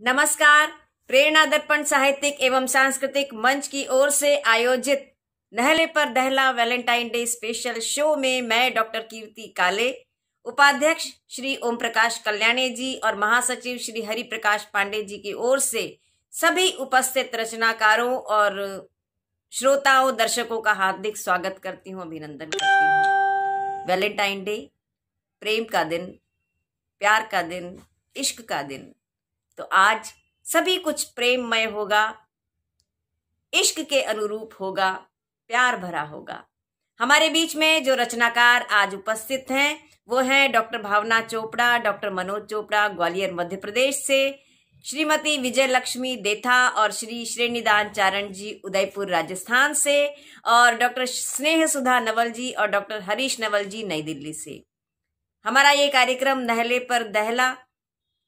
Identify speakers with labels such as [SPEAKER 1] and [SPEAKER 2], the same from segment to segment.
[SPEAKER 1] नमस्कार। प्रेरणा दर्पण साहित्यिक एवं सांस्कृतिक मंच की ओर से आयोजित नहले पर दहला वैलेंटाइन डे स्पेशल शो में मैं डॉक्टर कीर्ति काले, उपाध्यक्ष श्री ओम प्रकाश कल्याणी जी और महासचिव श्री हरि प्रकाश पांडे जी की ओर से सभी उपस्थित रचनाकारों और श्रोताओं दर्शकों का हार्दिक स्वागत करती हूँ, अभिनंदन करती हूँ। वैलेंटाइन डे, प्रेम का दिन, प्यार का दिन, इश्क का दिन। तो आज सभी कुछ प्रेममय होगा, इश्क के अनुरूप होगा, प्यार भरा होगा। हमारे बीच में जो रचनाकार आज उपस्थित हैं वो हैं डॉक्टर भावना चोपड़ा, डॉक्टर मनोज चोपड़ा ग्वालियर मध्य प्रदेश से, श्रीमती विजय लक्ष्मी देथा और श्री श्रेणीदान चारण जी उदयपुर राजस्थान से, और डॉक्टर स्नेह सुधा नवल जी और डॉक्टर हरीश नवल जी नई दिल्ली से। हमारा ये कार्यक्रम नहले पर दहला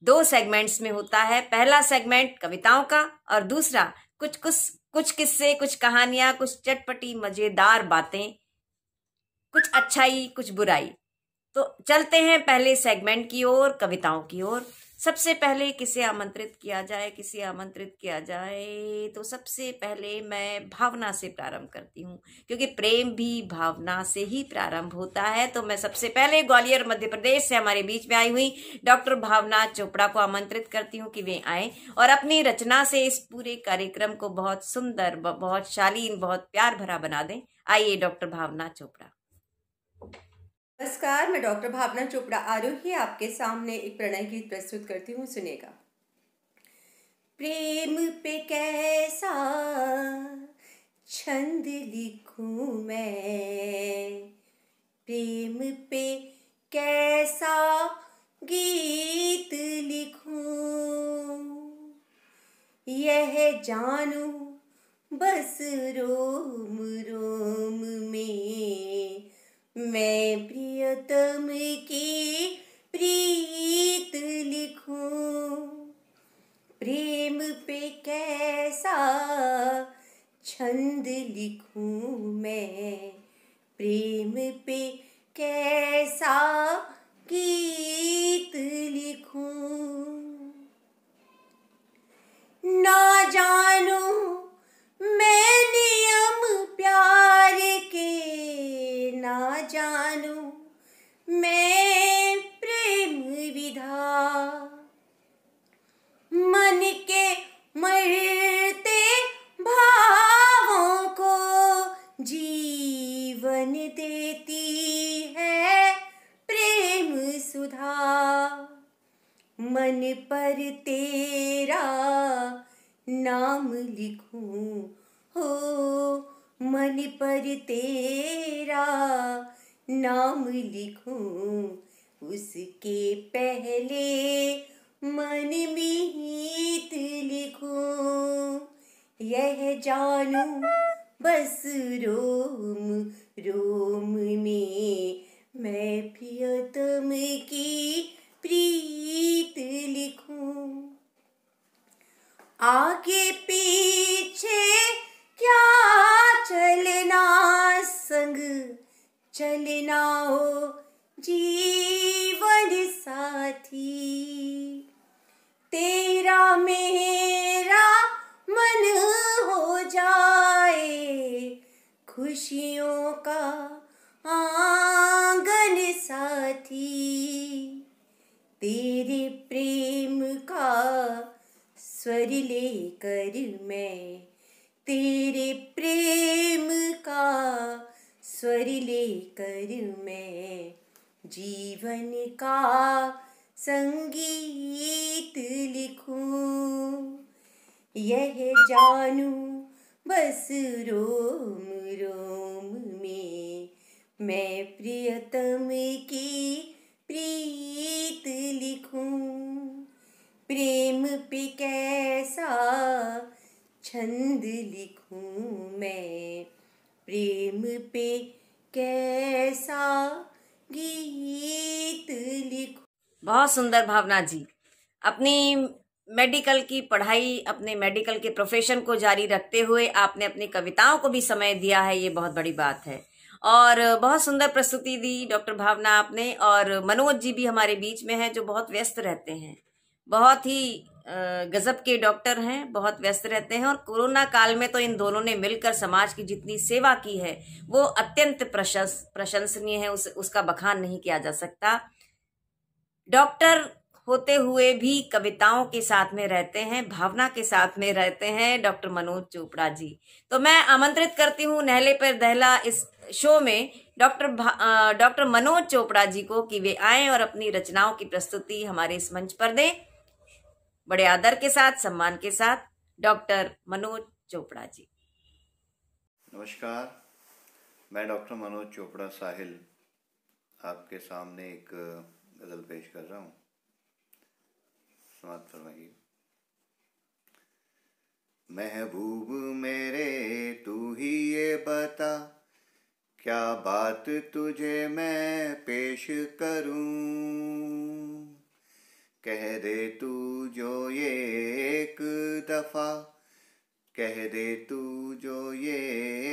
[SPEAKER 1] 2 सेगमेंट्स में होता है। पहला सेगमेंट कविताओं का और दूसरा कुछ किस्से, कुछ कहानियां, कुछ चटपटी मजेदार बातें, कुछ अच्छाई, कुछ बुराई। तो चलते हैं पहले सेगमेंट की ओर, कविताओं की ओर। सबसे पहले किसे आमंत्रित किया जाए, तो सबसे पहले मैं भावना से प्रारंभ करती हूँ, क्योंकि प्रेम भी भावना से ही प्रारंभ होता है। तो मैं सबसे पहले ग्वालियर मध्य प्रदेश से हमारे बीच में आई हुई डॉक्टर भावना चोपड़ा को आमंत्रित करती हूँ कि वे आए और अपनी रचना से इस पूरे कार्यक्रम को बहुत सुंदर, बहुत शालीन, बहुत प्यार भरा बना दें। आइए डॉक्टर भावना चोपड़ा।
[SPEAKER 2] नमस्कार, मैं डॉक्टर भावना चोपड़ा आरोही आपके सामने एक प्रणय गीत प्रस्तुत करती हूँ, सुनेगा। प्रेम पे कैसा छंद लिखूं मैं, प्रेम पे कैसा गीत लिखूं, यह जानूं बस रोम रोम में मैं प्रियतम की प्रीत लिखूं। प्रेम पे कैसा छंद लिखूं मैं, प्रेम पे कैसा गीत लिखूं, ना जानूं मैं नियम प्यार के, ना जानूं मैं प्रेम विधा, मन के मरते भावों को जीवन देती है प्रेम सुधा, मन पर तेरा नाम लिखूं हो, मन पर तेरा नाम लिखूं, उसके पहले मन मीत लिखूं, यह जानूं बस रोम रोम में मैं प्रियतम की प्रीत लिखूं, आगे पीछे क्या चलना, संग चलना हो जीवन साथी, तेरा मेरा मन हो जाए खुशियों का आंगन साथी, तेरे प्रेम का स्वर लेकर मैं, तेरे प्रेम का स्वर लेकर मैं जीवन का संगीत लिखूं, यह जानूं बस रोम रोम में मैं प्रियतम की प्रीत लिखूं, प्रेम पे कैसा छंद लिखूं मैं, प्रेम पे कैसा गीत लिखूं।
[SPEAKER 1] बहुत सुंदर भावना जी। अपनी मेडिकल की पढ़ाई, अपने मेडिकल के प्रोफेशन को जारी रखते हुए आपने अपनी कविताओं को भी समय दिया है, ये बहुत बड़ी बात है। और बहुत सुंदर प्रस्तुति दी डॉक्टर भावना आपने। और मनोज जी भी हमारे बीच में हैं जो बहुत व्यस्त रहते हैं, बहुत ही गजब के डॉक्टर हैं, बहुत व्यस्त रहते हैं और कोरोना काल में तो इन दोनों ने मिलकर समाज की जितनी सेवा की है वो अत्यंत प्रशंसनीय है, उसका बखान नहीं किया जा सकता। डॉक्टर होते हुए भी कविताओं के साथ में रहते हैं, भावना के साथ में रहते हैं डॉक्टर मनोज चोपड़ा जी। तो मैं आमंत्रित करती हूँ नहले पर दहला इस शो में डॉक्टर मनोज चोपड़ा जी को कि वे आएं और अपनी रचनाओं की प्रस्तुति हमारे इस मंच पर दें। बड़े आदर के साथ, सम्मान के साथ डॉक्टर मनोज चोपड़ा जी।
[SPEAKER 3] नमस्कार, मैं डॉक्टर मनोज चोपड़ा साहिल आपके सामने एक गज़ल पेश कर रहा हूँ। समाप्त फरमाइए। महबूब मेरे तू ही ये बता, क्या बात तुझे मैं पेश करूँ। कह दे तू जो ये एक दफ़ा, कह दे तू जो ये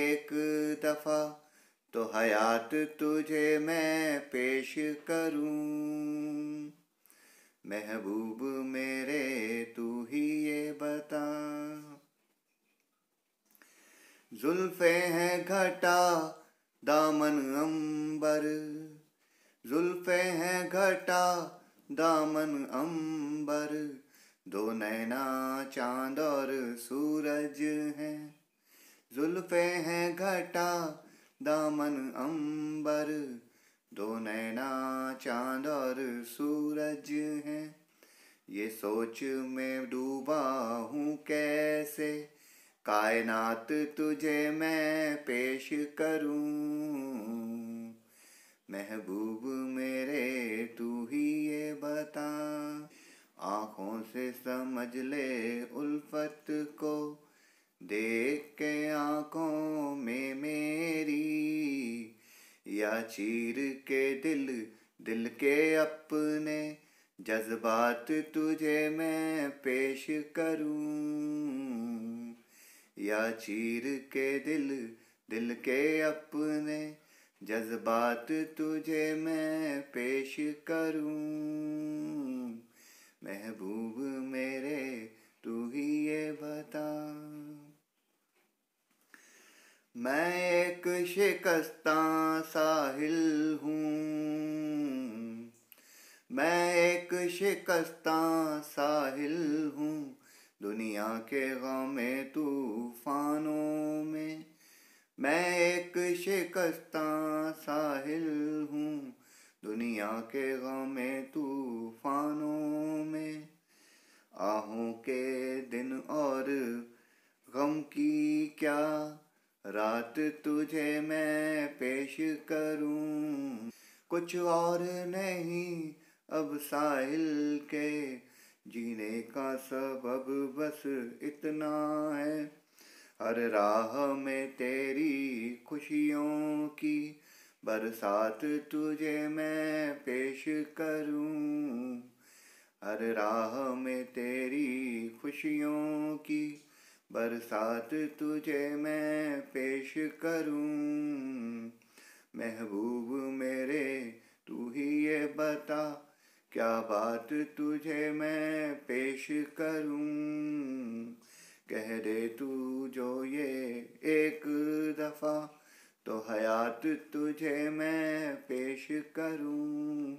[SPEAKER 3] एक दफ़ा, तो हयात तुझे मैं पेश करूं। महबूब मेरे तू ही ये बता। जुल्फ़े हैं घटा दामन अंबर, जुल्फ़े हैं घटा दामन अंबर, दो नैना चांद और सूरज हैं। जुल्फ़े हैं घटा दामन अंबर, दो नैना चांद और सूरज हैं। ये सोच में डूबा हूँ कैसे कायनात तुझे मैं पेश करूँ। महबूब मेरे तू ही ये बता। आँखों से समझ ले उल्फत को, देख के आँखों में मेरी, या चीर के दिल के अपने जज्बात तुझे मैं पेश करूं। या चीर के दिल के अपने जज्बात तुझे मैं पेश करूं। महबूब मेरे तू ही ये बता। मैं एक शिकस्ता साहिल हूँ, मैं एक शिकस्ता साहिल हूँ, दुनिया के गमे तूफानों में। मैं एक शिकस्ता साहिल हूँ, दुनिया के गमे तूफानों में। आहों के दिन और गम की क्या रात तुझे मैं पेश करूं। कुछ और नहीं अब साहिल के जीने का सबब बस इतना है। हर राह में तेरी खुशियों की बरसात तुझे मैं पेश करूं। हर राह में तेरी खुशियों की बरसात तुझे मैं पेश करूं। महबूब मेरे तू ही ये बता, क्या बात तुझे मैं पेश करूं। कह दे तू जो ये एक दफ़ा, तो हयात तुझे मैं पेश करूं।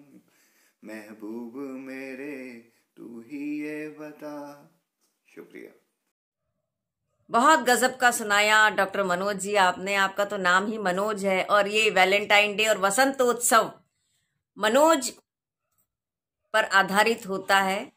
[SPEAKER 3] महबूब मेरे तू ही ये बता। शुक्रिया।
[SPEAKER 1] बहुत गजब का सुनाया डॉक्टर मनोज जी आपने। आपका तो नाम ही मनोज है और ये वैलेंटाइन डे और वसंतोत्सव मनोज पर आधारित होता है।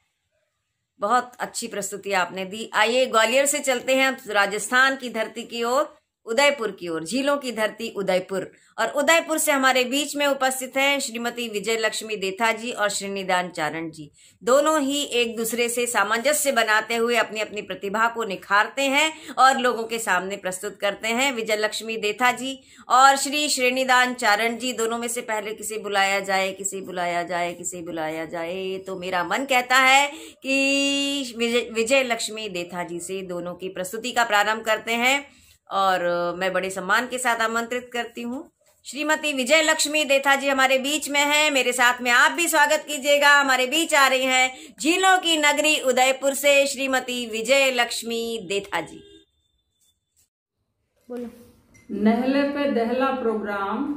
[SPEAKER 1] बहुत अच्छी प्रस्तुति आपने दी। आइए ग्वालियर से चलते हैं राजस्थान की धरती की ओर, उदयपुर की ओर, झीलों की धरती उदयपुर। और उदयपुर से हमारे बीच में उपस्थित हैं श्रीमती विजय लक्ष्मी देथा जी और श्रीनिदान चारण जी। दोनों ही एक दूसरे से सामंजस्य बनाते हुए अपनी अपनी प्रतिभा को निखारते हैं और लोगों के सामने प्रस्तुत करते हैं। विजय लक्ष्मी देथा जी और श्री श्रीनिदान चारण जी, दोनों में से पहले किसे बुलाया जाए, किसे बुलाया जाए, किसे बुलाया जाए? तो मेरा मन कहता है कि विजय लक्ष्मी देथा जी से दोनों की प्रस्तुति का प्रारंभ करते हैं। और मैं बड़े सम्मान के साथ आमंत्रित करती हूँ श्रीमती विजय लक्ष्मी देथा जी हमारे बीच में हैं। मेरे साथ में आप भी स्वागत कीजिएगा। हमारे बीच आ रही हैं झीलों की नगरी उदयपुर से श्रीमती विजय लक्ष्मी देथा जी।
[SPEAKER 4] बोलो। नहले पे दहला प्रोग्राम,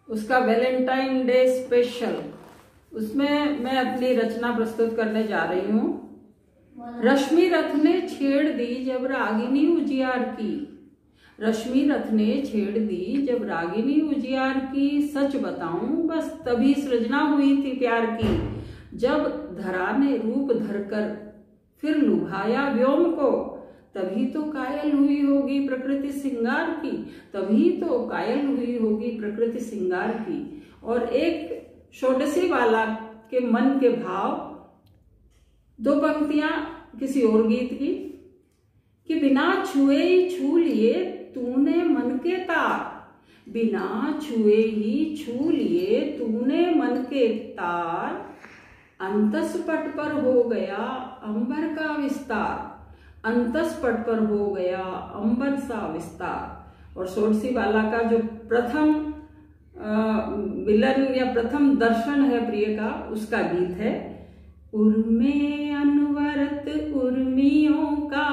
[SPEAKER 4] उसका वैलेंटाइन डे स्पेशल, उसमें मैं अपनी रचना प्रस्तुत करने जा रही हूँ। रश्मि रथ ने छेड़ दी जब रागिनी उजियार की, रश्मि रथ ने छेड़ दी जब रागिनी उजियार की। सच बताऊं बस तभी सृजना हुई थी प्यार की, जब धरा ने रूप धरकर फिर लुभाया व्योम को। तभी तो कायल हुई होगी प्रकृति सिंगार की, तभी तो कायल हुई होगी प्रकृति सिंगार की। और एक षोडशी वाला के मन के भाव, दो पंक्तियां किसी और गीत की, कि बिना छुए ही छू लिए तूने मन के तार, बिना छुए ही छू लिए तूने मन के तार। अंतस्पट पर हो गया अंबर का विस्तार, अंतस्पट पर हो गया अंबर सा विस्तार। और षोडशी वाला का जो प्रथम मिलन या प्रथम दर्शन है प्रिय का, उसका गीत है। उर्मे अनवरत उर्मियों का,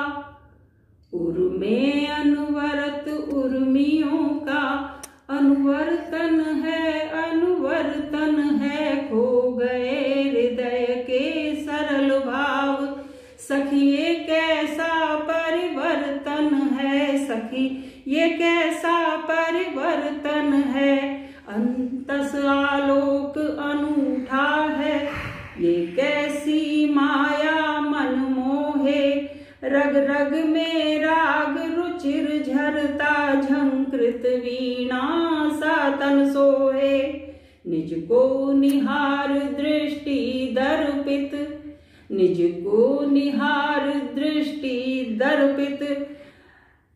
[SPEAKER 4] उर्मे अनवरत उर्मियों का, अनुवर्तन है खो गए हृदय के सरल भाव। सखी ये कैसा परिवर्तन है, सखी ये कैसा परिवर्तन है। अंतस आलोक अनूठा है, ये कैसी माया मन मोहे। रग रग में राग रुचिर झरता, झंकृत वीणा सा तन सोहे। निज को निहार दृष्टि दर्पित, निज को निहार दृष्टि दर्पित।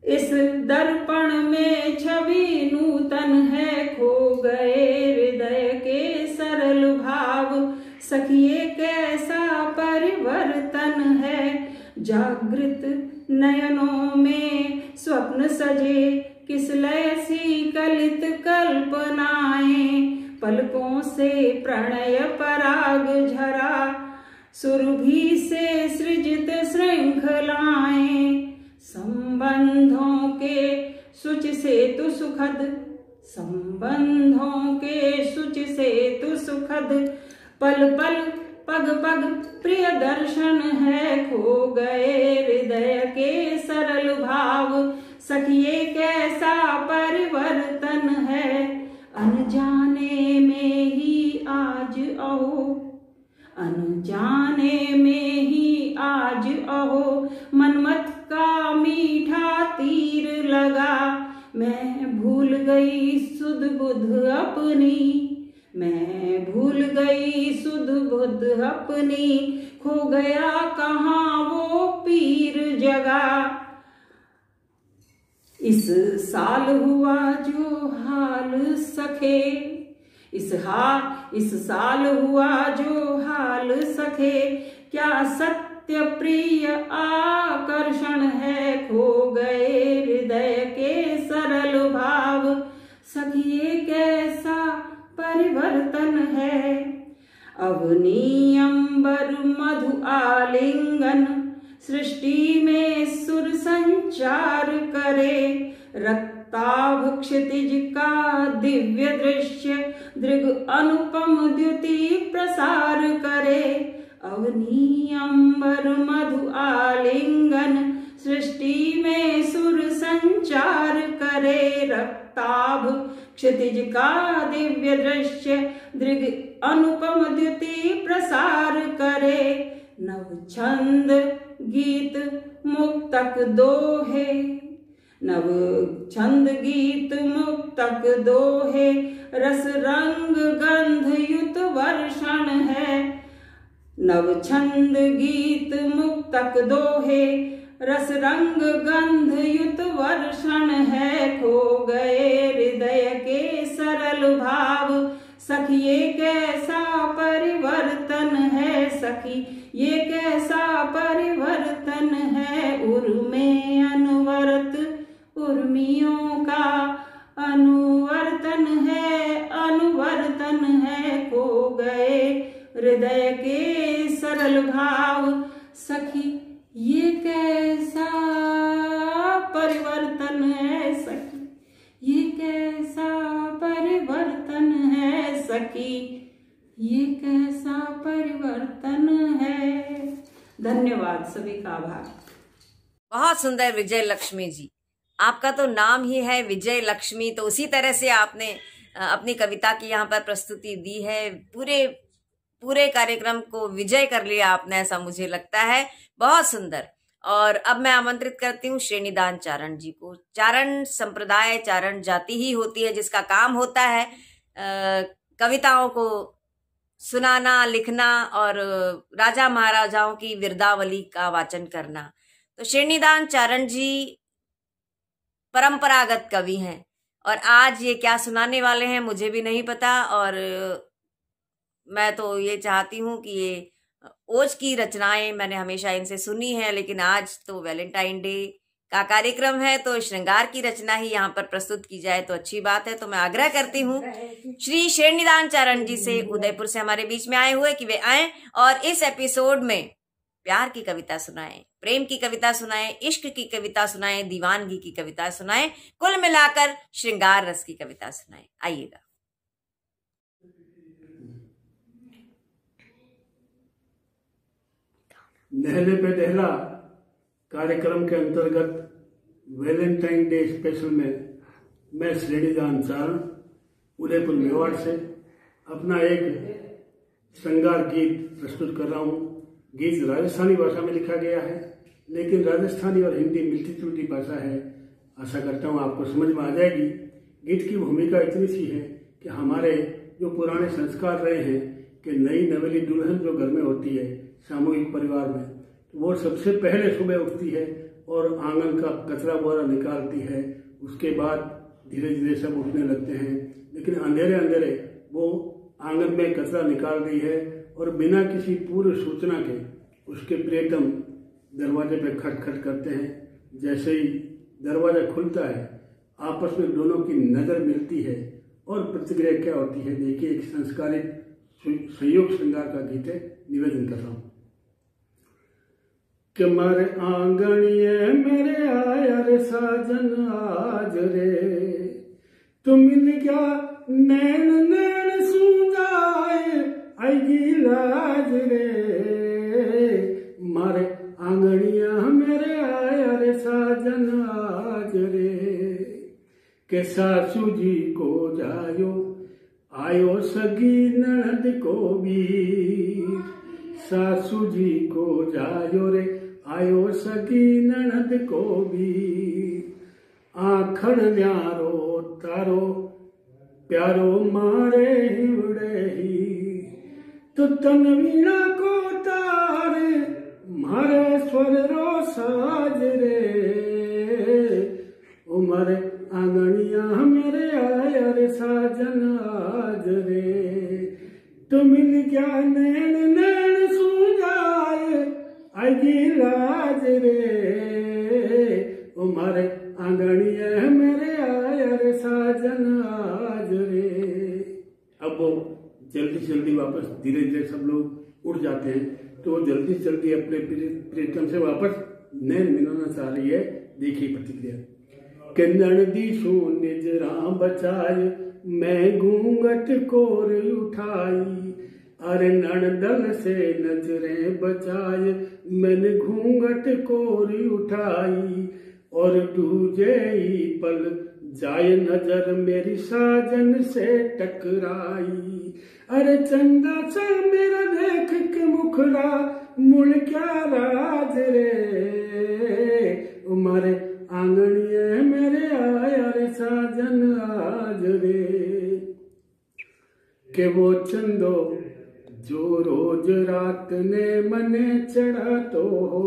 [SPEAKER 4] इस दर्पण में छवि नूतन है, खो गए हृदय के सरल भाव। सखिए कैसा परिवर्तन है, जागृत नयनों में स्वप्न सजे, किस लय सी कलित कल्पनाएं। पलकों से प्रणय पराग झरा, सुरभि से सृजित श्रृंखलाएं। संबंधों के सुच सेतु सुखद, संबंधों के सुच सेतु सुखद। पल पल पग पग प्रिय दर्शन है, खो गए हृदय के सरल भाव। सखिए कैसा परिवर्तन है, अनजाने में ही आज अहो, अनजाने में ही आज अहो। मनमत का मीठा तीर लगा, मैं भूल गई सुध बुध अपनी, मैं भूल गई सुध बुध अपनी। खो गया कहाँ वो पीर जगा। इस साल हुआ जो हाल सखे, इस साल हुआ जो हाल सखे। क्या सत्य प्रिय आकर्षण है, खो गए हृदय के सरल भाव। सखिए कैसा परिवर्तन है, अवनी अंबर मधु आलिंगन। सृष्टि में सुर संचार करे, रक्ताभ क्षितिज का दिव्य दृश्य। दृग अनुपम द्युति प्रसार करे, अवनी अंबर मधु आलिंगन। सृष्टि में सुर संचार करे, रक्ताभ क्षितिज का दिव्य दृश्य। दृग अनुपम द्युति प्रसार करे, नव छंद गीत मुक्तक दोहे, नव छंद गीत मुक्तक दोहे। रस रंग गंध युत वर्षण है, नव छंद गीत मुक्तक दोहे। रस रंग गंध युत वर्षण है, खो गए हृदय के सरल भाव। सखिए कैसा परिवर्तन है, सखी ये कैसा परिवर्तन है। उर्मे अनवरत उर्मियों का अनुवर्तन है, सकी, ये कैसा परिवर्तन है। धन्यवाद, सभी का आभार।
[SPEAKER 1] बहुत सुंदर विजय लक्ष्मी जी, आपका तो नाम ही है विजय लक्ष्मी, तो उसी तरह से आपने अपनी कविता की यहाँ पर प्रस्तुति दी है। पूरे कार्यक्रम को विजय कर लिया आपने, ऐसा मुझे लगता है। बहुत सुंदर। और अब मैं आमंत्रित करती हूँ श्रेणीदान चारण जी को। चारण संप्रदाय, चारण जाति ही होती है जिसका काम होता है कविताओं को सुनाना, लिखना और राजा महाराजाओं की वीरदावली का वाचन करना। तो श्रेणीदान चारण जी परंपरागत कवि हैं और आज ये क्या सुनाने वाले हैं मुझे भी नहीं पता। और मैं तो ये चाहती हूँ कि ये ओज की रचनाएं मैंने हमेशा इनसे सुनी है, लेकिन आज तो वैलेंटाइन डे का कार्यक्रम है तो श्रृंगार की रचना ही यहाँ पर प्रस्तुत की जाए तो अच्छी बात है। तो मैं आग्रह करती हूँ श्री श्रेणीदान चारण जी से, उदयपुर से हमारे बीच में आए हुए, कि वे आएं और इस एपिसोड में प्यार की कविता सुनाएं, प्रेम की कविता सुनाएं, इश्क की कविता सुनाएं, दीवानगी की कविता सुनाएं, कुल मिलाकर श्रृंगार रस की कविता सुनाएं। आइएगा।
[SPEAKER 5] नहले पे दहला कार्यक्रम के अंतर्गत वैलेंटाइन डे स्पेशल में मैं श्रेणीदान चारण उदयपुर मेवाड़ से अपना एक श्रृंगार गीत प्रस्तुत कर रहा हूँ। गीत राजस्थानी भाषा में लिखा गया है, लेकिन राजस्थानी और हिंदी मिलती जुलती भाषा है। आशा करता हूँ आपको समझ में आ जाएगी। गीत की भूमिका इतनी सी है कि हमारे जो पुराने संस्कार रहे हैं कि नई नवेली दुल्हन जो घर में होती है सामूहिक परिवार में, तो वो सबसे पहले सुबह उठती है और आंगन का कचरा बोरा निकालती है। उसके बाद धीरे धीरे सब उठने लगते हैं, लेकिन अंधेरे अंधेरे वो आंगन में कचरा निकाल रही है और बिना किसी पूर्व सूचना के उसके प्रियतम दरवाजे पे खटखट करते हैं। जैसे ही दरवाजा खुलता है आपस में दोनों की नज़र मिलती है और प्रतिक्रिया क्या होती है, देखिए। एक संस्कारित संयोग श्रृंगार का गीत है, निवेदन कर रहा हूँ। कि मारे आंगणिये मेरे आया रे साजन आज रे, तू मिल गया नैन नैन सूंजाए आएगी लाज रे। मारे आंगणिया मेरे आया रे साजन आज रे, के सासू जी को जायो आयो सगी ननद को भी, सासू जी को जायो रे आयो सगी ननद को भी। आखड़ न्यारो तारो प्यारो मारे हिवड़े ही, तो तनवीणा को तारे मारे स्वर रो साज रे। उमर आंगणिया मेरे आया रे साजन आज रे, तो मिल गया नैन नैन सूंजाए आएगी लाज रे। उमर आंगणिया मेरे आया रे साजन आज रे। अब वो जल्दी से जल्दी वापस धीरे धीरे सब लोग उठ जाते हैं, तो वो जल्दी से जल्दी अपने प्रियतम से वापस नैन मिलाना चाह रही है। देखिए प्रतिक्रिया। कि ननदी सो निजरा बचाए मैं घूंघट कोर उठाई, अरे ननदल से नजरें बचाए मैंने घूंघट कोर उठाई। और दूजे ही पल जाए नजर मेरी साजन से टकराई, अरे चंदा सा मेरा देख के मुखड़ा मुड़ क्या राज रे। उमरे आंगणिये मेरे आया रे साजन आज रे। के वो चंदो जो रोज रात ने मने चढ़ा तो हो,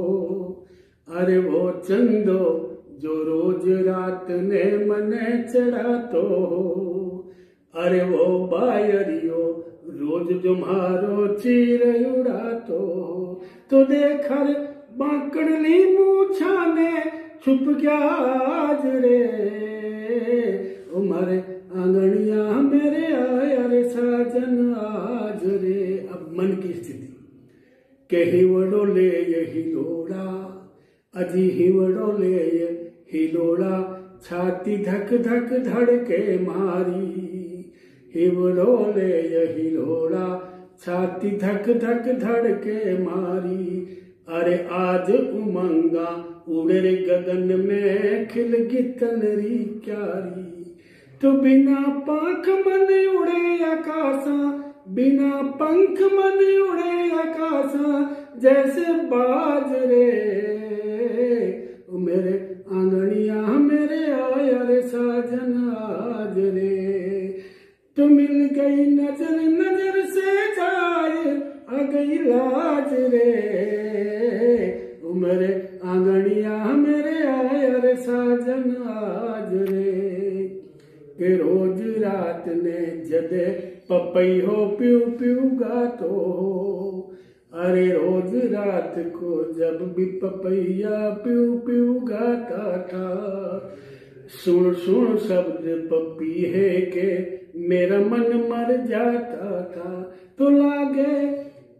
[SPEAKER 5] अरे वो चंदो जो रोज रात ने मने चढ़ा तो हो। अरे वो बायरियो रोज जो मारो चीर उड़ा तो हो। तो देखर बांकड़ली मूछा ने छुप गया आज रे। उमर आंगणिया मेरे आया रे साजन आज रे। अब मन की स्थिति के हिवड़ो ले यही लोड़ा, अजी हिवड़ो ले यही लोड़ा, छाती धक धक धड़के मारी। हिवड़ोले यही लोड़ा, छाती धक धक धड़के मारी। अरे आज उमंगा उड़े रे गगन में, खिलगी तनरी क्यारी। तो बिना पंख मन उड़े आकाशा, बिना पंख मन उड़े आकाशा, जैसे बाज रे। मेरे आंगनिया मेरे आया रे साजन आज रे। तो मिल गई नजर नजर से जाए, आ गई लाज रे। मेरे आंगनिया मेरे आया रे साजन आज रे। के रोज रात ने जदे पपई हो प्यू प्यू गातो हो। अरे रोज रात को जब भी पपैया प्यू प्यू गाता था, सुन सुन शब्द पपीहे के मेरा मन मर जाता था। तो लागे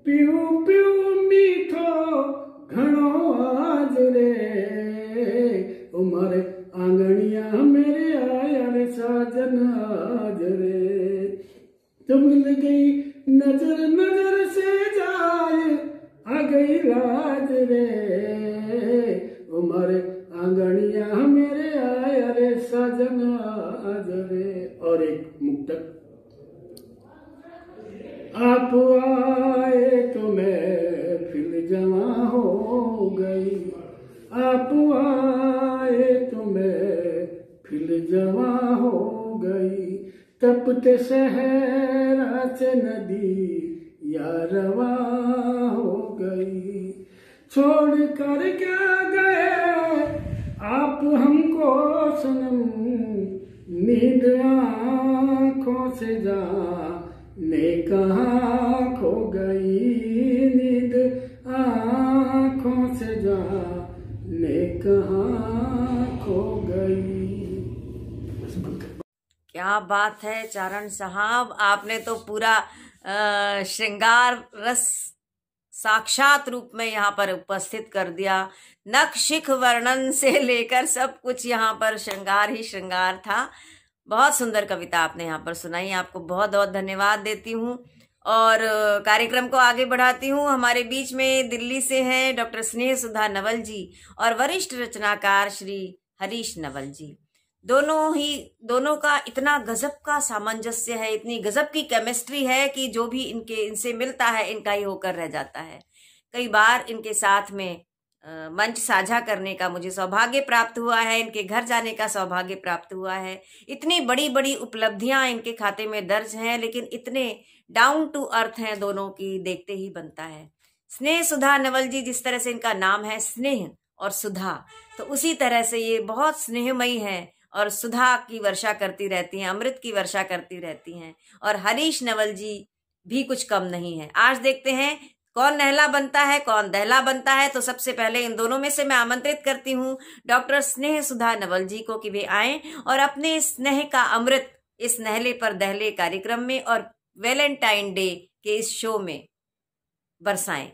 [SPEAKER 5] प्यू प्यू मीठो घणो आज रे। उमर आंगनिया मेरे आया रे साजन आज रे। तो मिल गई नजर नजर से जाए, आ गई लाज रे। उमर आंगनिया मेरे आया रे साजन आज रे। और एक मुक्तक। आप आए तो मैं फिर जवां हो गई, आप आए तो मैं फिर जवां हो गई। तपते सहरा से नदी या रवा हो गई। छोड़ कर क्या गए आप हमको सनम, नींद आँखों से जाने कहाँ खो गई। नींद आँखों से जाने कहाँ खो गई।
[SPEAKER 1] क्या बात है चारण साहब, आपने तो पूरा श्रृंगार रस साक्षात रूप में यहाँ पर उपस्थित कर दिया। नख शिख वर्णन से लेकर सब कुछ यहाँ पर श्रृंगार ही श्रृंगार था। बहुत सुंदर कविता आपने यहाँ पर सुनाई, आपको बहुत बहुत धन्यवाद देती हूँ। और कार्यक्रम को आगे बढ़ाती हूँ। हमारे बीच में दिल्ली से हैं डॉक्टर स्नेह सुधा नवल जी और वरिष्ठ रचनाकार श्री हरीश नवल जी। दोनों का इतना गजब का सामंजस्य है, इतनी गजब की केमिस्ट्री है कि जो भी इनसे मिलता है इनका ही होकर रह जाता है। कई बार इनके साथ में मंच साझा करने का मुझे सौभाग्य प्राप्त हुआ है, इनके घर जाने का सौभाग्य प्राप्त हुआ है। इतनी बड़ी बड़ी उपलब्धियां इनके खाते में दर्ज हैं, लेकिन इतने डाउन टू अर्थ हैं दोनों की, देखते ही बनता है। स्नेह सुधा नवल जी, जिस तरह से इनका नाम है स्नेह और सुधा, तो उसी तरह से ये बहुत स्नेहमयी हैं और सुधा की वर्षा करती रहती हैं, अमृत की वर्षा करती रहती हैं। और हरीश नवल जी भी कुछ कम नहीं है। आज देखते हैं कौन नहला बनता है, कौन दहला बनता है। तो सबसे पहले इन दोनों में से मैं आमंत्रित करती हूँ डॉक्टर स्नेह सुधा नवल जी को कि वे आएं और अपने स्नेह का अमृत इस नहले पर दहले कार्यक्रम में और वैलेंटाइन डे के इस शो में बरसाएं।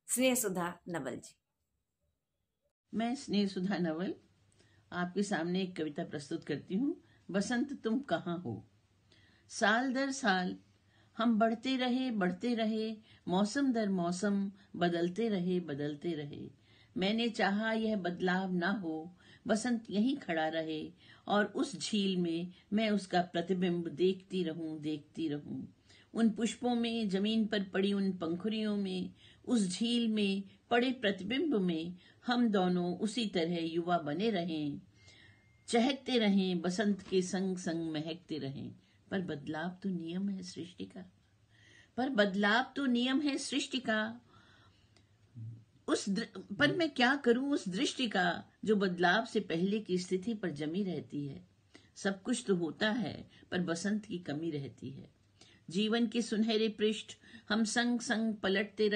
[SPEAKER 1] स्नेह सुधा नवल जी।
[SPEAKER 6] मैं स्नेह सुधा नवल आपके सामने एक कविता प्रस्तुत करती हूँ। बसंत तुम कहाँ हो। साल दर साल हम बढ़ते रहे, मौसम दर मौसम बदलते रहे। मैंने चाहा यह बदलाव ना हो, बसंत यहीं खड़ा रहे और उस झील में मैं उसका प्रतिबिंब देखती रहूं। उन पुष्पों में, जमीन पर पड़ी उन पंखुड़ियों में, उस झील में पड़े प्रतिबिंब में हम दोनों उसी तरह युवा बने रहें, चहकते रहें, बसंत के संग संग महकते रहें। पर बदलाव तो नियम है सृष्टि का। पर मैं क्या करूं उस दृष्टि का जो बदलाव से पहले की स्थिति पर जमी रहती है। सब कुछ तो होता है पर बसंत की कमी रहती है। जीवन के सुनहरे पृष्ठ हम संग संग पलटते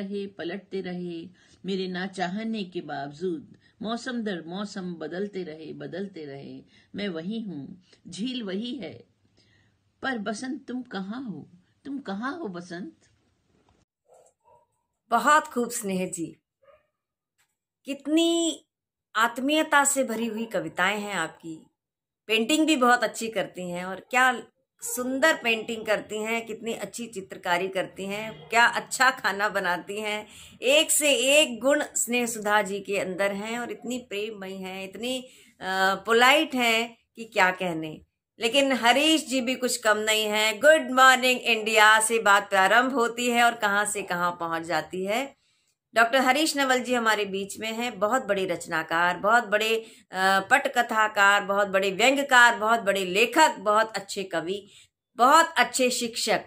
[SPEAKER 6] रहे। मेरे ना चाहने के बावजूद मौसम दर मौसम बदलते रहे। मैं वही हूँ, झील वही है, पर बसंत तुम कहाँ हो बसंत।
[SPEAKER 1] बहुत खूब स्नेह जी, कितनी आत्मीयता से भरी हुई कविताएं हैं आपकी। पेंटिंग भी बहुत अच्छी करती हैं और क्या सुंदर पेंटिंग करती हैं, कितनी अच्छी चित्रकारी करती हैं, क्या अच्छा खाना बनाती हैं। एक से एक गुण स्नेह सुधा जी के अंदर हैं और इतनी प्रेममयी हैं, इतनी पोलाइट हैं कि क्या कहने। लेकिन हरीश जी भी कुछ कम नहीं है। गुड मॉर्निंग इंडिया से बात प्रारंभ होती है और कहाँ से कहाँ पहुंच जाती है। डॉक्टर हरीश नवल जी हमारे बीच में हैं, बहुत बड़े रचनाकार, बहुत बड़े पटकथाकार, बहुत बड़े व्यंग्यकार, बहुत बड़े लेखक, बहुत अच्छे कवि, बहुत अच्छे शिक्षक।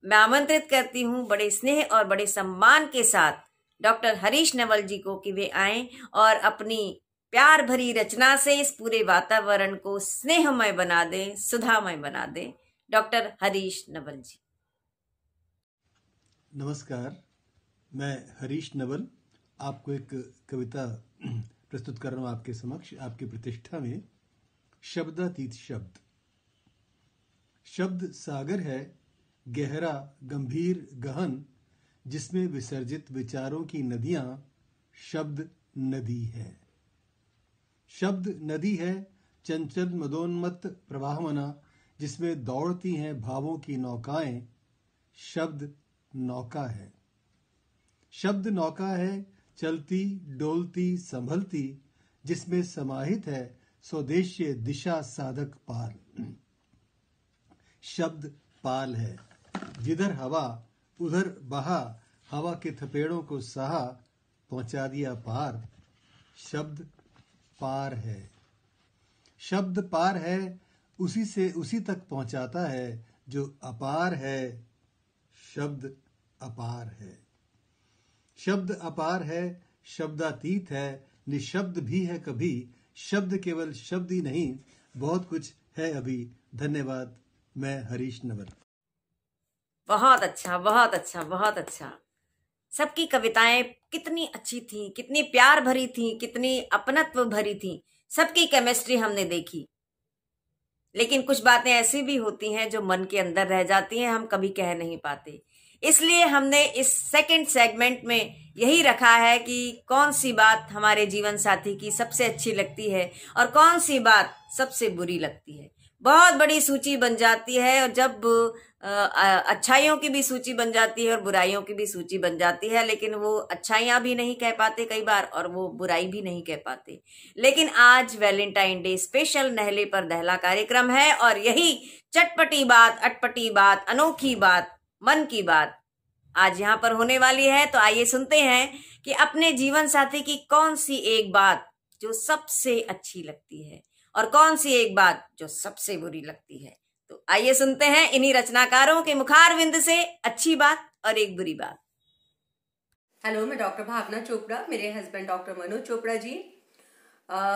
[SPEAKER 1] मैं आमंत्रित करती हूँ बड़े स्नेह और बड़े सम्मान के साथ डॉक्टर हरीश नवल जी को कि वे आएं और अपनी प्यार भरी रचना से इस पूरे वातावरण को स्नेहमय बना दें, सुधामय बना दें। डॉक्टर हरीश नवल जी।
[SPEAKER 7] नमस्कार, मैं हरीश नवल आपको एक कविता प्रस्तुत कर रहा हूँ आपके समक्ष, आपकी प्रतिष्ठा में। शब्दातीत शब्द। शब्द सागर है, गहरा, गंभीर, गहन, जिसमें विसर्जित विचारों की नदियां शब्द नदी है। शब्द नदी है, चंचल मदोन्मत्त प्रवाहमना, जिसमें दौड़ती हैं भावों की नौकाएं शब्द नौका है। शब्द नौका है, चलती, डोलती, संभलती, जिसमें समाहित है स्वदेशीय दिशा साधक पाल। शब्द पाल है, जिधर हवा उधर बहा, हवा के थपेड़ों को सहा, पहुंचा दिया पार। शब्द पार है। शब्द पार है, उसी से उसी तक पहुंचाता है जो अपार है। शब्द अपार है। शब्द अपार है, शब्दातीत है, निशब्द भी है कभी। शब्द केवल शब्द ही नहीं, बहुत कुछ है अभी। धन्यवाद। मैं हरीश नवल।
[SPEAKER 1] बहुत अच्छा, बहुत अच्छा, बहुत अच्छा। सबकी कविताएं कितनी अच्छी थी, कितनी प्यार भरी थी, कितनी अपनत्व भरी थी। सबकी केमिस्ट्री हमने देखी। लेकिन कुछ बातें ऐसी भी होती हैं जो मन के अंदर रह जाती हैं, हम कभी कह नहीं पाते। इसलिए हमने इस सेकंड सेगमेंट में यही रखा है कि कौन सी बात हमारे जीवन साथी की सबसे अच्छी लगती है और कौन सी बात सबसे बुरी लगती है। बहुत बड़ी सूची बन जाती है, और जब अच्छाइयों की भी सूची बन जाती है और बुराइयों की भी सूची बन जाती है, लेकिन वो अच्छाइयां भी नहीं कह पाते कई बार और वो बुराई भी नहीं कह पाते। लेकिन आज वैलेंटाइन डे स्पेशल नहले पर दहला कार्यक्रम है और यही चटपटी बात, अटपटी बात, अनोखी बात, मन की बात आज यहाँ पर होने वाली है। तो आइए सुनते हैं कि अपने जीवन साथी की कौन सी एक बात जो सबसे अच्छी लगती है और कौन सी एक बात जो सबसे बुरी लगती है। तो आइए सुनते हैं इन्हीं रचनाकारों के मुखारविंद से अच्छी बात और एक बुरी बात।
[SPEAKER 2] हेलो, मैं डॉक्टर भावना चोपड़ा, मेरे हस्बैंड डॉक्टर मनोज चोपड़ा जी।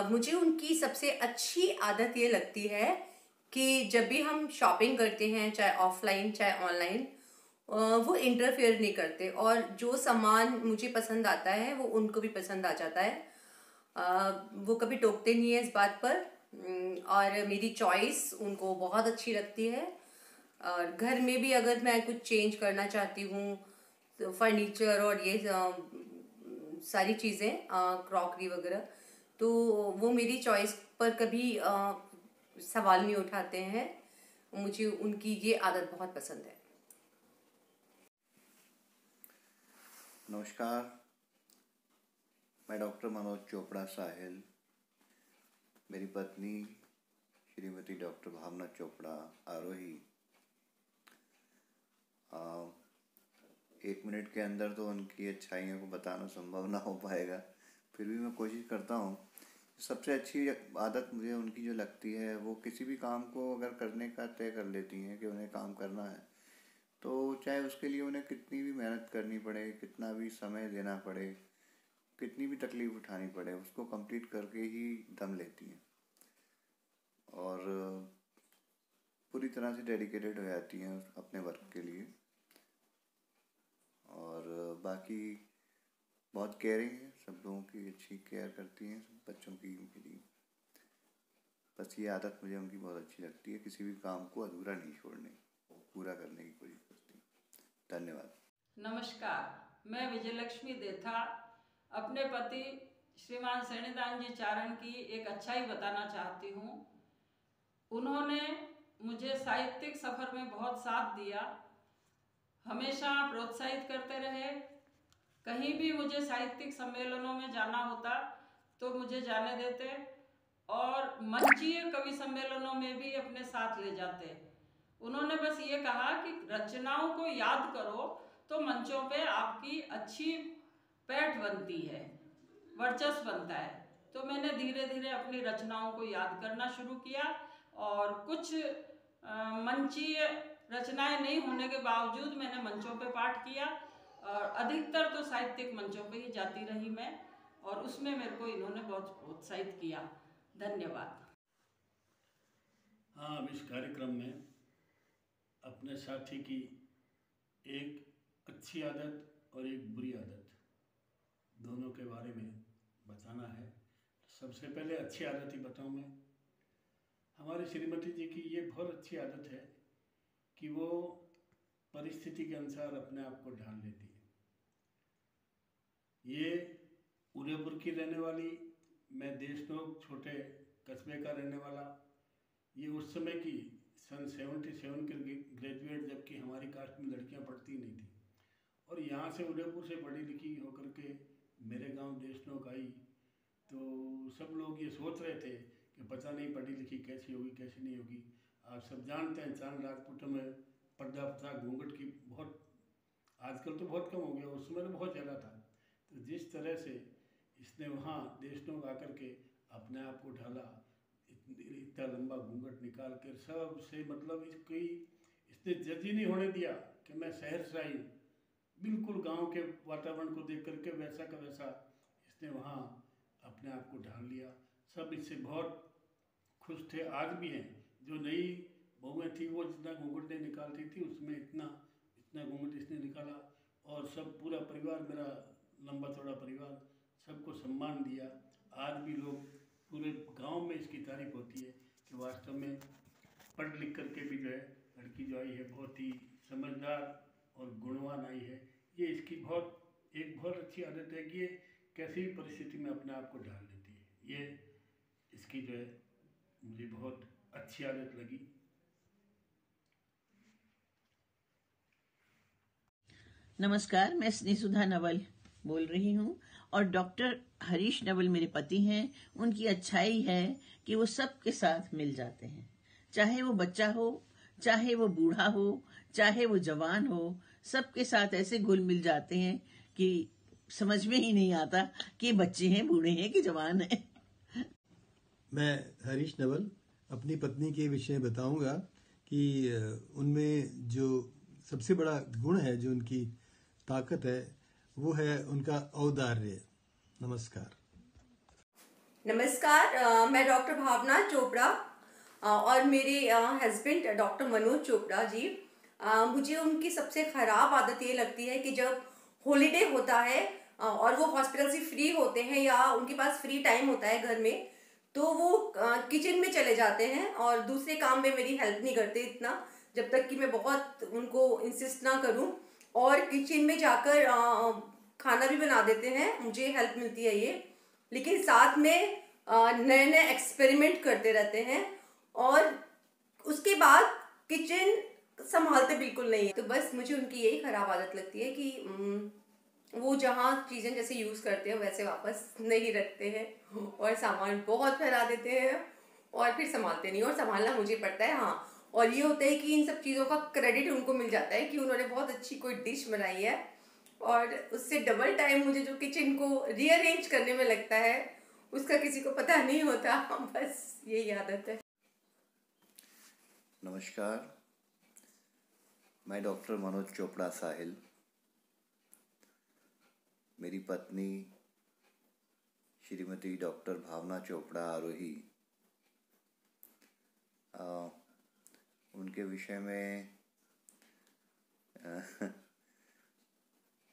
[SPEAKER 2] मुझे उनकी सबसे अच्छी आदत ये लगती है कि जब भी हम शॉपिंग करते हैं, चाहे ऑफलाइन चाहे ऑनलाइन, वो इंटरफेयर नहीं करते और जो सामान मुझे पसंद आता है वो उनको भी पसंद आ जाता है। वो कभी टोकते नहीं है इस बात पर, और मेरी चॉइस उनको बहुत अच्छी लगती है। और घर में भी अगर मैं कुछ चेंज करना चाहती हूँ, तो फर्नीचर और ये सारी चीज़ें, क्रॉकरी वगैरह, तो वो मेरी चॉइस पर कभी सवाल नहीं उठाते हैं। मुझे उनकी ये आदत बहुत पसंद है।
[SPEAKER 3] नमस्कार, मैं डॉक्टर मनोज चोपड़ा साहिल, मेरी पत्नी श्रीमती डॉक्टर भावना चोपड़ा आरोही। 1 मिनट के अंदर तो उनकी अच्छाइयों को बताना संभव ना हो पाएगा, फिर भी मैं कोशिश करता हूँ। सबसे अच्छी आदत मुझे उनकी जो लगती है, वो किसी भी काम को अगर करने का तय कर लेती हैं कि उन्हें काम करना है, तो चाहे उसके लिए उन्हें कितनी भी मेहनत करनी पड़े, कितना भी समय देना पड़े, कितनी भी तकलीफ उठानी पड़े, उसको कंप्लीट करके ही दम लेती हैं और पूरी तरह से डेडिकेटेड हो जाती हैं अपने वर्क के लिए। और बाकी बहुत केयरिंग है, सब लोगों की अच्छी केयर करती हैं, बच्चों की भी। बस ये आदत मुझे उनकी बहुत अच्छी लगती है, किसी भी काम को अधूरा नहीं छोड़ने, पूरा करने की कोशिश करती हैं। धन्यवाद।
[SPEAKER 4] नमस्कार, मैं विजयलक्ष्मी देथा अपने पति श्रीमान सैनिदान जी चारण की एक अच्छाई बताना चाहती हूँ। उन्होंने मुझे साहित्यिक सफर में बहुत साथ दिया, हमेशा प्रोत्साहित करते रहे। कहीं भी मुझे साहित्यिक सम्मेलनों में जाना होता तो मुझे जाने देते और मंचीय कवि सम्मेलनों में भी अपने साथ ले जाते। उन्होंने बस ये कहा कि रचनाओं को याद करो तो मंचों पे आपकी अच्छी पैठ बनती है, वर्चस्व बनता है। तो मैंने धीरे धीरे अपनी रचनाओं को याद करना शुरू किया और कुछ मंचीय रचनाएं नहीं होने के बावजूद मैंने मंचों पे पाठ किया और अधिकतर तो साहित्यिक मंचों पे ही जाती रही मैं, और उसमें मेरे को इन्होंने बहुत प्रोत्साहित किया। धन्यवाद।
[SPEAKER 8] हाँ, अब इस कार्यक्रम में अपने साथी की एक अच्छी आदत और एक बुरी आदत दोनों के बारे में बताना है। सबसे पहले अच्छी आदत ही बताऊँ मैं। हमारी श्रीमती जी की ये बहुत अच्छी आदत है कि वो परिस्थिति के अनुसार अपने आप को ढाल लेती है। ये उदयपुर की रहने वाली, मैं देशनोक छोटे कस्बे का रहने वाला। ये उस समय की सन 77 की ग्रेजुएट, जबकि हमारी कास्ट में लड़कियां पढ़ती नहीं थी, और यहाँ से उदयपुर से पढ़ी लिखी होकर के मेरे गांव देशनोक आई। तो सब लोग ये सोच रहे थे कि पता नहीं पढ़ी लिखी कैसी होगी कैसी नहीं होगी। आप सब जानते हैं चांद राजपूतों में पर्दा प्रथा घूंघट की बहुत, आजकल तो बहुत कम हो गया, उस समय तो बहुत ज़्यादा था। तो जिस तरह से इसने वहाँ देशनोक आकर के अपने आप को ढाला, इतना लंबा घूंघट निकाल कर सबसे, मतलब इसने जज ही नहीं होने दिया कि मैं शहर से आई। बिल्कुल गांव के वातावरण को देख करके वैसा का वैसा इसने वहाँ अपने आप को ढाल लिया। सब इससे बहुत खुश थे, आज भी हैं। जो नई बहुएँ थी वो जितना घूंघट नहीं निकालती थी उसमें इतना घूंघट इसने निकाला, और सब पूरा परिवार, मेरा लंबा चौड़ा परिवार, सबको सम्मान दिया। आज भी लोग पूरे गांव में इसकी तारीफ होती है कि वास्तव में पढ़ लिख करके भी जो है लड़की जो आई है बहुत ही समझदार और गुणवान आई है। ये इसकी एक बहुत अच्छी आदत है कि ये कैसी भी परिस्थिति में अपने आप को ढाल लेती है। ये इसकी जो है मुझे बहुत अच्छी आदत लगी।
[SPEAKER 6] नमस्कार, मैं स्नेहसुधा नवल बोल रही हूँ और डॉक्टर हरीश नवल मेरे पति हैं। उनकी अच्छाई है कि वो सबके साथ मिल जाते हैं, चाहे वो बच्चा हो, चाहे वो बूढ़ा हो, चाहे वो जवान हो, सबके साथ ऐसे घुल मिल जाते हैं कि समझ में ही नहीं आता कि बच्चे हैं, बूढ़े हैं कि जवान हैं।
[SPEAKER 7] मैं हरीश नवल अपनी पत्नी के विषय बताऊंगा कि उनमें जो सबसे बड़ा गुण है, जो उनकी ताकत है, वो है उनका औदार्य। नमस्कार।
[SPEAKER 2] नमस्कार, मैं डॉक्टर भावना चोपड़ा और मेरे हस्बैंड डॉक्टर मनोज चोपड़ा जी। मुझे उनकी सबसे ख़राब आदत ये लगती है कि जब हॉलीडे होता है और वो हॉस्पिटल से फ्री होते हैं या उनके पास फ्री टाइम होता है घर में, तो वो किचन में चले जाते हैं और दूसरे काम में मेरी हेल्प नहीं करते इतना, जब तक कि मैं बहुत उनको इंसिस्ट ना करूं। और किचन में जाकर खाना भी बना देते हैं, मुझे हेल्प मिलती है ये। लेकिन साथ में नए नए एक्सपेरिमेंट करते रहते हैं और उसके बाद किचन संभालते बिल्कुल नहीं है। तो बस मुझे उनकी यही ख़राब आदत लगती है कि वो जहाँ चीज़ें जैसे यूज़ करते हैं वैसे वापस नहीं रखते हैं और सामान बहुत फैला देते हैं और फिर संभालते नहीं, और संभालना मुझे पड़ता है। हाँ, और ये होता है कि इन सब चीज़ों का क्रेडिट उनको मिल जाता है कि उन्होंने बहुत अच्छी कोई डिश बनाई है, और उससे डबल टाइम मुझे जो किचन को रीअरेंज करने में लगता है उसका किसी को पता नहीं होता। बस यही आदत है।
[SPEAKER 3] नमस्कार, मैं डॉक्टर मनोज चोपड़ा साहिल, मेरी पत्नी श्रीमती डॉक्टर भावना चोपड़ा आरोही, उनके विषय में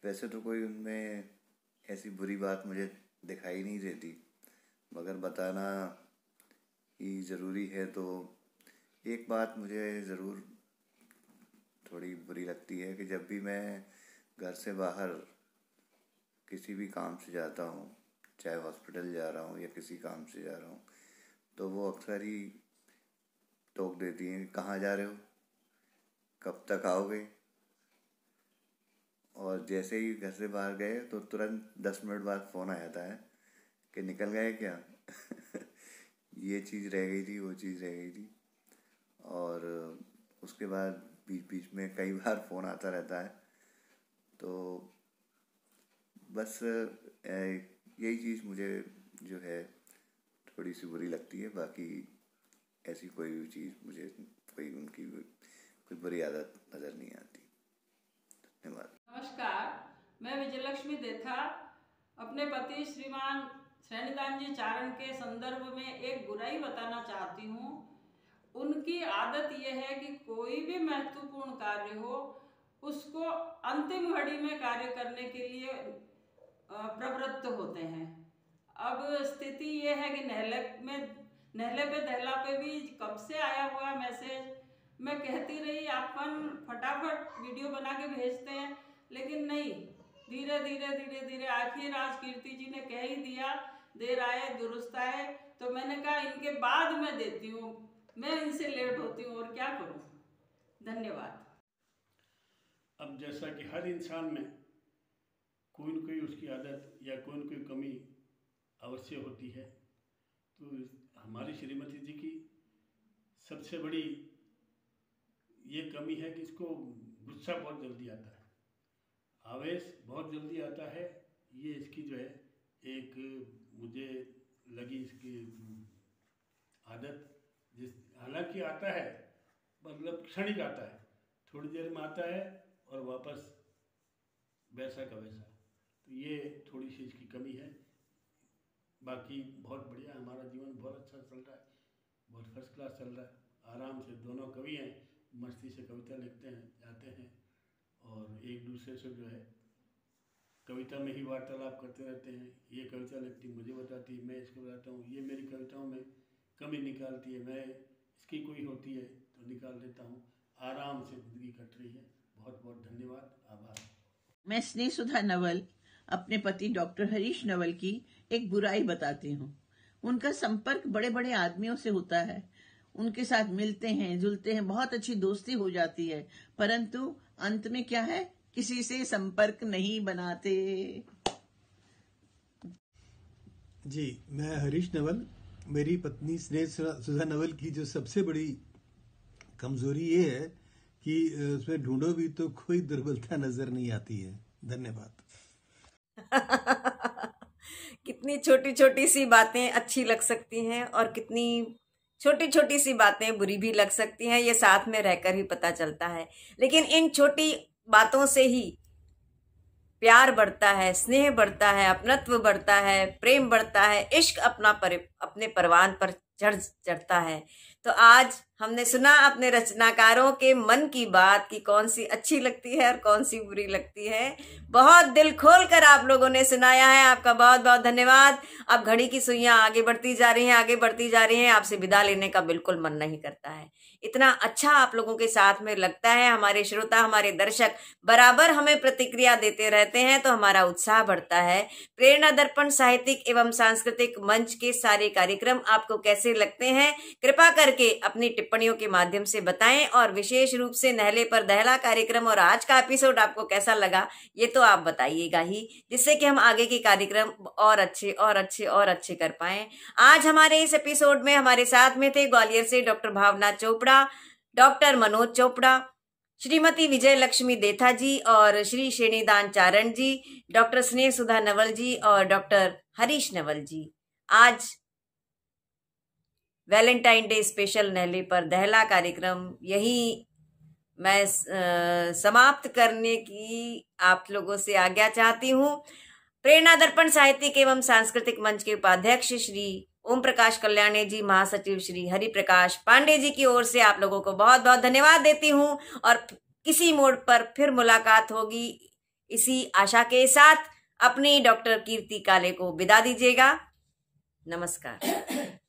[SPEAKER 3] वैसे तो कोई उनमें ऐसी बुरी बात मुझे दिखाई नहीं देती, मगर बताना ही ज़रूरी है। तो एक बात मुझे ज़रूर थोड़ी बुरी लगती है कि जब भी मैं घर से बाहर किसी भी काम से जाता हूँ, चाहे हॉस्पिटल जा रहा हूँ या किसी काम से जा रहा हूँ, तो वो अक्सर ही टोक देती हैं, कहाँ जा रहे हो, कब तक आओगे। और जैसे ही घर से बाहर गए तो तुरंत 10 मिनट बाद फ़ोन आ जाता है कि निकल गए क्या ये चीज़ रह गई थी, वो चीज़ रह गई थी। और उसके बाद बीच बीच में कई बार फ़ोन आता रहता है। तो बस यही चीज़ मुझे जो है थोड़ी सी बुरी लगती है। बाकी ऐसी कोई भी चीज़ मुझे उनकी कोई बुरी आदत नज़र नहीं आती। धन्यवाद।
[SPEAKER 4] नमस्कार, मैं विजयलक्ष्मी देथा अपने पति श्रीमान श्रेणीदान जी चारण के संदर्भ में एक बुराई बताना चाहती हूँ। उनकी आदत ये है कि कोई भी महत्वपूर्ण कार्य हो उसको अंतिम घड़ी में कार्य करने के लिए प्रवृत्त होते हैं। अब स्थिति ये है कि नहले पे दहला पे भी कब से आया हुआ मैसेज, मैं कहती रही अपन फटाफट वीडियो बना के भेजते हैं, लेकिन नहीं, धीरे धीरे आखिर आज कीर्ति जी ने कह ही दिया देर आए दुरुस्त आए, तो मैंने कहा इनके बाद मैं देती हूँ, मैं इनसे लेट होती हूँ और क्या करूँ। धन्यवाद।
[SPEAKER 8] अब जैसा कि हर इंसान में कोई न कोई उसकी आदत या कोई न कोई कमी अवश्य होती है, तो हमारी श्रीमती जी की सबसे बड़ी ये कमी है कि इसको गुस्सा बहुत जल्दी आता है, आवेश बहुत जल्दी आता है। ये इसकी जो है एक मुझे लगी इसकी आदत, हालांकि आता है मतलब क्षणिक आता है, थोड़ी देर में आता है और वापस वैसा का वैसा। तो ये थोड़ी सी इसकी कमी है। बाकी बहुत बढ़िया, हमारा जीवन बहुत अच्छा चल रहा है, बहुत फर्स्ट क्लास चल रहा है। आराम से दोनों कवि हैं, मस्ती से कविता लिखते हैं, जाते हैं और एक दूसरे से जो है कविता में ही वार्तालाप करते रहते हैं। ये कविता लिखती, मुझे बताती, मैं इसको बताता हूँ, ये मेरी कविताओं में कमी निकालती है, मैं इसकी कोई होती है तो निकाल देता हूँ। आराम से जिंदगी कट रही है। बहुत बहुत धन्यवाद, आभार।
[SPEAKER 6] मैं स्नेह सुधा नवल अपने पति डॉक्टर हरीश नवल की एक बुराई बताती हूँ। उनका संपर्क बड़े बड़े आदमियों से होता है, उनके साथ मिलते हैं, जुलते हैं, बहुत अच्छी दोस्ती हो जाती है, परंतु अंत में क्या है, किसी से संपर्क नहीं बनाते।
[SPEAKER 7] जी, मैं हरीश नवल। मेरी पत्नी स्नेह सुधा नवल की जो सबसे बड़ी कमजोरी ये है कि उसमें ढूंढो भी तो कोई दुर्बलता नजर नहीं आती है। धन्यवाद।
[SPEAKER 1] कितनी छोटी छोटी सी बातें अच्छी लग सकती हैं और कितनी छोटी छोटी सी बातें बुरी भी लग सकती हैं, ये साथ में रहकर ही पता चलता है। लेकिन इन छोटी बातों से ही प्यार बढ़ता है, स्नेह बढ़ता है, अपनत्व बढ़ता है, प्रेम बढ़ता है, इश्क अपने परवान पर चढ़ता है। तो आज हमने सुना अपने रचनाकारों के मन की बात कि कौन सी अच्छी लगती है और कौन सी बुरी लगती है। बहुत दिल खोल कर आप लोगों ने सुनाया है, आपका बहुत बहुत धन्यवाद। अब घड़ी की सुइयां आगे बढ़ती जा रही हैं, आगे बढ़ती जा रही हैं, आपसे विदा लेने का बिल्कुल मन नहीं करता है। इतना अच्छा आप लोगों के साथ में लगता है, हमारे श्रोता, हमारे दर्शक बराबर हमें प्रतिक्रिया देते रहते हैं, तो हमारा उत्साह बढ़ता है। प्रेरणा दर्पण साहित्यिक एवं सांस्कृतिक मंच के सारे कार्यक्रम आपको कैसे लगते हैं, कृपा करके अपनी टिप्पणियों के माध्यम से बताएं, और विशेष रूप से नहले पर दहला कार्यक्रम और आज का एपिसोड आपको कैसा लगा ये तो आप बताइएगा ही, जिससे कि हम आगे के कार्यक्रम और अच्छे कर पाएं। आज हमारे इस एपिसोड में हमारे साथ में थे ग्वालियर से डॉक्टर भावना चोपड़ा, डॉक्टर मनोज चोपड़ा, श्रीमती विजय लक्ष्मी देथा जी और श्री श्रेणीदान चारण जी, डॉक्टर स्नेह सुधा नवल जी और डॉक्टर हरीश नवल जी। आज वैलेंटाइन डे स्पेशल नहले पर दहला कार्यक्रम यही मैं समाप्त करने की आप लोगों से आज्ञा चाहती हूँ। प्रेरणा दर्पण साहित्यिक एवं सांस्कृतिक मंच के उपाध्यक्ष श्री ओम प्रकाश कल्याणी जी, महासचिव श्री हरि प्रकाश पांडे जी की ओर से आप लोगों को बहुत बहुत धन्यवाद देती हूँ, और किसी मोड़ पर फिर मुलाकात होगी इसी आशा के साथ। अपनी डॉक्टर कीर्ति काले को विदा दीजिएगा। नमस्कार।